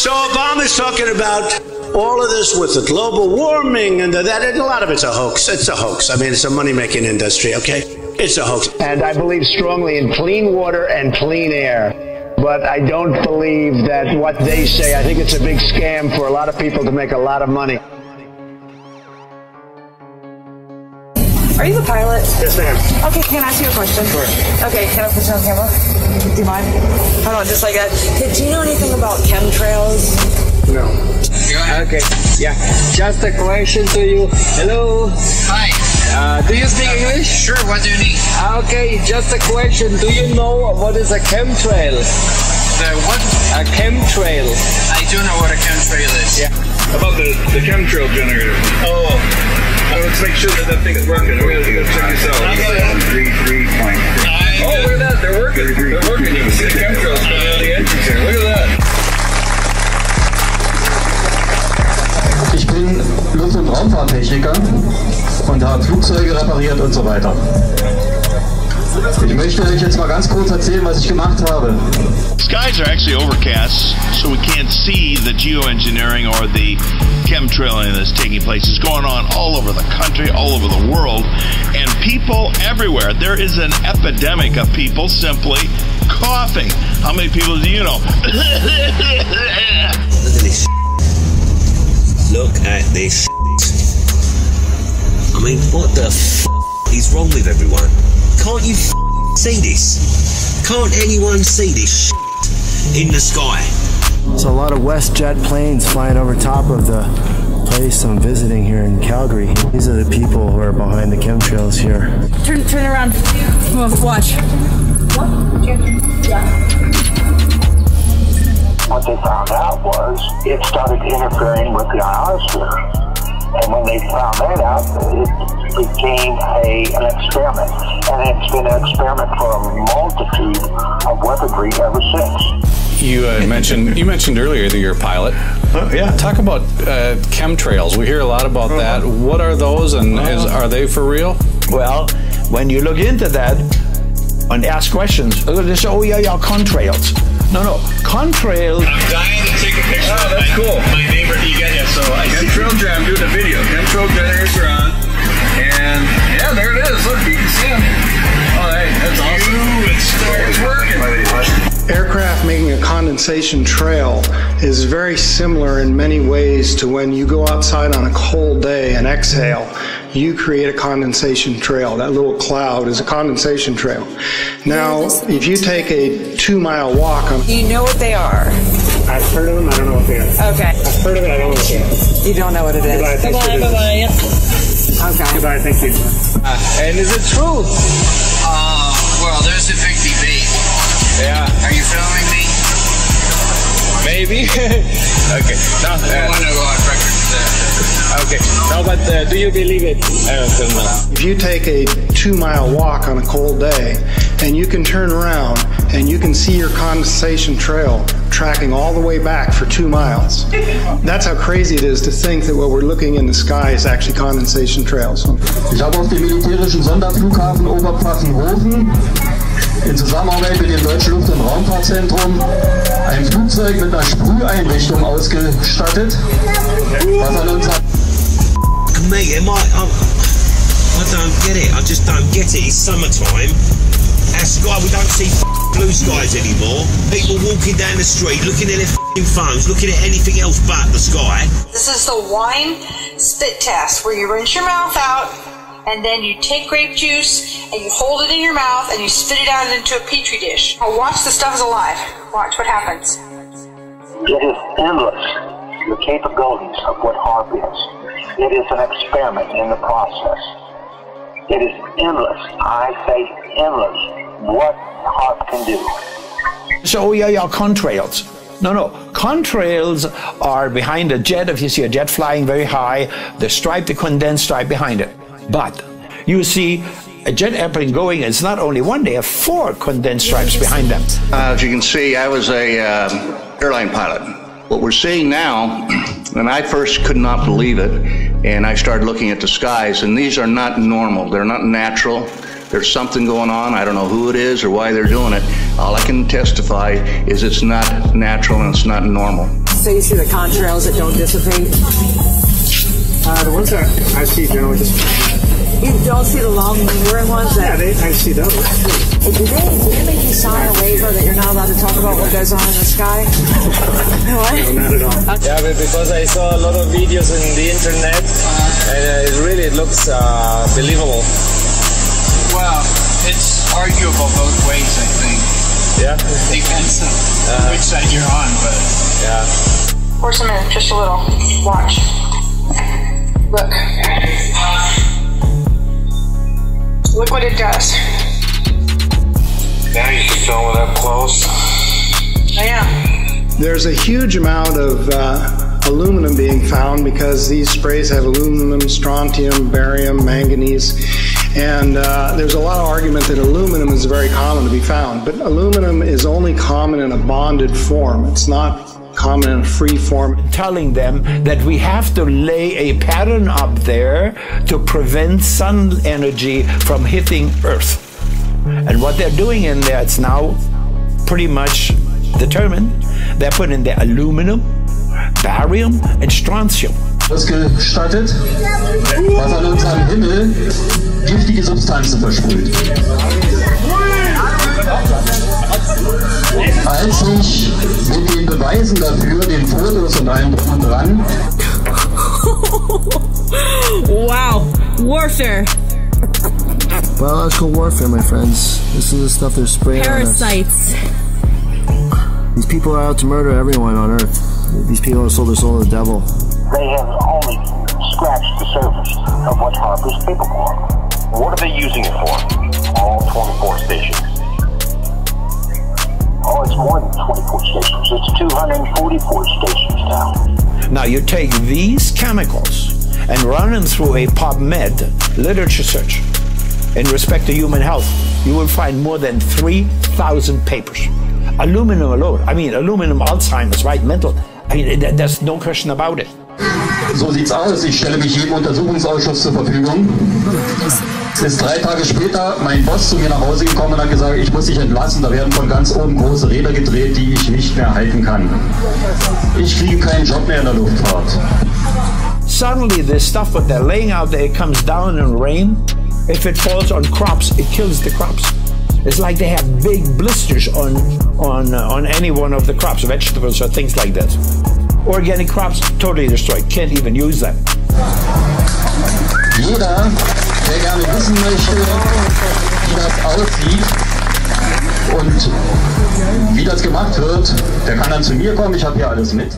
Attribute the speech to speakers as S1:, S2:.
S1: So Obama's talking about all of this with the global warming and that, and a lot of it's a hoax. It's a hoax. I mean, it's a money-making industry, okay? It's a hoax.
S2: And I believe strongly in clean water and clean air. But I don't believe that what they say, I think it's a big scam for a lot of people to make a lot of money.
S3: Are you the pilot?
S2: Yes, ma'am.
S3: Okay, can I ask you a question?
S2: Sure.
S3: Okay, can I put you on camera? Do you mind? Hold on, just like that. Okay, do you know anything about chemtrails?
S2: No. Okay, yeah. Just a question to you. Hello.
S4: Hi.
S2: Do you speak English?
S4: Sure, what do you need?
S2: Okay, just a question. Do you know what is a chemtrail?
S4: The what?
S2: A chemtrail.
S4: I do know what a chemtrail is.
S2: Yeah.
S5: About the chemtrail generator.
S4: Oh.
S5: Let's make sure that thing is working. We're going to check this out. 3.3. Oh, look at that. They're working. They're working. You can see the chemtrails coming out of the engines here. Look at that.
S6: Ich bin Luft- und Raumfahrttechniker und habe Flugzeuge repariert und so weiter. Ich möchte euch jetzt mal ganz kurz erzählen, was ich gemacht habe.
S7: Skies are actually overcast, so we can't see the geoengineering or the chemtrailing that's taking place. It's going on all over the country, all over the world, and people everywhere. There is an epidemic of people simply coughing. How many people do you know?
S8: Look at this. I mean, what the f is wrong with everyone? Can't you see this? Can't anyone see this in the sky?
S9: There's a lot of WestJet planes flying over top of the place I'm visiting here in Calgary. These are the people who are behind the chemtrails here.
S3: Turn around. Watch.
S2: What they found out was it started interfering with the ionosphere. And when they found that out, it became an experiment. And it's been an experiment for a multitude of weaponry ever since.
S10: You mentioned earlier that you're a pilot.
S5: Yeah.
S10: Talk about chemtrails. We hear a lot about that. What are those, and are they for real?
S11: Well, when you look into that and ask questions, they say, oh yeah, contrails. No, contrails.
S5: I'm dying to take a picture. Oh, that's cool. My neighbor, you get it. So I chemtrail I'm doing a video. Chemtrail generators are on, and yeah, there it is. Look, you can see them. All right, that's awesome. It's working.
S12: Aircraft making a condensation trail is very similar in many ways to when you go outside on a cold day and exhale. You create a condensation trail. That little cloud is a condensation trail. Now, if you take a 2-mile walk on...
S3: You know what they are?
S2: I've heard of them, I don't know what they are.
S3: Okay.
S2: I've heard of it, I don't know what they are.
S3: You don't know what it is?
S2: Goodbye, thanks for
S3: Bye-bye. Okay.
S2: Goodbye, thank you.
S11: And is it true?
S4: Well, there's a big debate.
S11: Yeah.
S4: Are you filming me?
S11: Maybe. Okay. No,
S4: I don't want to go on record for that.
S11: Okay. No, but do you believe it?
S12: If you take a 2-mile walk on a cold day and you can turn around and you can see your condensation trail tracking all the way back for 2 miles. That's how crazy it is to think that what we're looking in the sky is actually condensation trails.
S6: Ich habe auf dem militärischen Sonderflughafen Oberpfaffenhofen in Zusammenarbeit mit dem Deutschen Luft- und Raumfahrtzentrum ein Flugzeug mit einer Sprüheinrichtung ausgestattet, was an uns hat.
S8: Mate, I don't get it. I just don't get it. It's summertime. Our sky, we don't see blue skies anymore. People walking down the street, looking at their phones, looking at anything else but the sky.
S13: This is the wine spit test, where you rinse your mouth out, and then you take grape juice, and you hold it in your mouth, and you spit it out into a petri dish. Now watch, the stuff is alive. Watch what happens.
S2: It is endless, the capabilities of what HARP is. It is an experiment in the process. It is endless, I say endless, what HARP can do.
S11: So, yeah, contrails. No, contrails are behind a jet. If you see a jet flying very high, the stripe, the condensed stripe behind it. But you see a jet airplane going, it's not only one, they have 4 condensed stripes behind them.
S1: As you can see, I was a airline pilot. What we're seeing now, and I first could not believe it, and I started looking at the skies, and these are not normal. They're not natural. There's something going on. I don't know who it is or why they're doing it. All I can testify is it's not natural and it's not normal.
S3: So you see the contrails that don't dissipate?
S14: The ones that I see generally just...
S3: You don't see the long lingering ones? That,
S14: I see those.
S3: Do they make you sign a waiver that you're not allowed to talk about what goes on in the sky? What?
S14: No, not at all.
S15: Yeah, but because I saw a lot of videos on the internet, and it looks believable.
S4: Well, it's arguable both ways, I think.
S15: Yeah?
S4: Depends on which side you're on, but...
S15: Yeah.
S13: Force a minute, just a little. Watch. Look. Look what it does.
S2: Now you can film it up close.
S13: I am.
S12: There's a huge amount of aluminum being found because these sprays have aluminum, strontium, barium, manganese, and there's a lot of argument that aluminum is very common to be found, but aluminum is only common in a bonded form. It's not common in a free form.
S11: Telling them that we have to lay a pattern up there to prevent sun energy from hitting Earth. And what they're doing in there, it's now pretty much determined. They're putting in the aluminum, barium and strontium.
S6: Ausgestattet, was an unserem Himmel giftige Substanzen versprüht. Als ich mit den Beweisen dafür, den Fotos und allem drum und dran.
S16: Wow, warfare.
S9: Biological warfare, my friends. This is the stuff they're spraying
S16: Parasites.
S9: on us. These people are out to murder everyone on Earth. These people have sold their soul to the devil.
S2: They have only scratched the surface of what HAARP is capable of. What are they using it for? All 24 stations. Oh, it's more than 24 stations. It's 244 stations now.
S11: Now you take these chemicals and run them through a PubMed literature search in respect to human health. You will find more than 3,000 papers. Aluminum alone. I mean, aluminum, Alzheimer's, right? Mental. I mean, there's no question about it.
S6: So sieht's aus. Ich stelle mich jedem Untersuchungsausschuss zur Verfügung. Ist 3 Tage später mein Boss zu mir nach Hause gekommen und hat gesagt, ich muss dich entlassen. Da werden von ganz oben große Räder gedreht, die ich nicht mehr halten kann. Ich kriege keinen Job mehr in der Luftfahrt.
S11: Suddenly, this stuff what they're laying out there, it comes down in rain. If it falls on crops, it kills the crops. It's like they have big blisters on any one of the crops, vegetables or things like that. Organic crops, totally destroyed. Can't even use them.
S6: Jeder, der gerne wissen möchte, wie das aussieht und wie das gemacht wird, der kann dann zu mir kommen. Ich habe hier alles mit.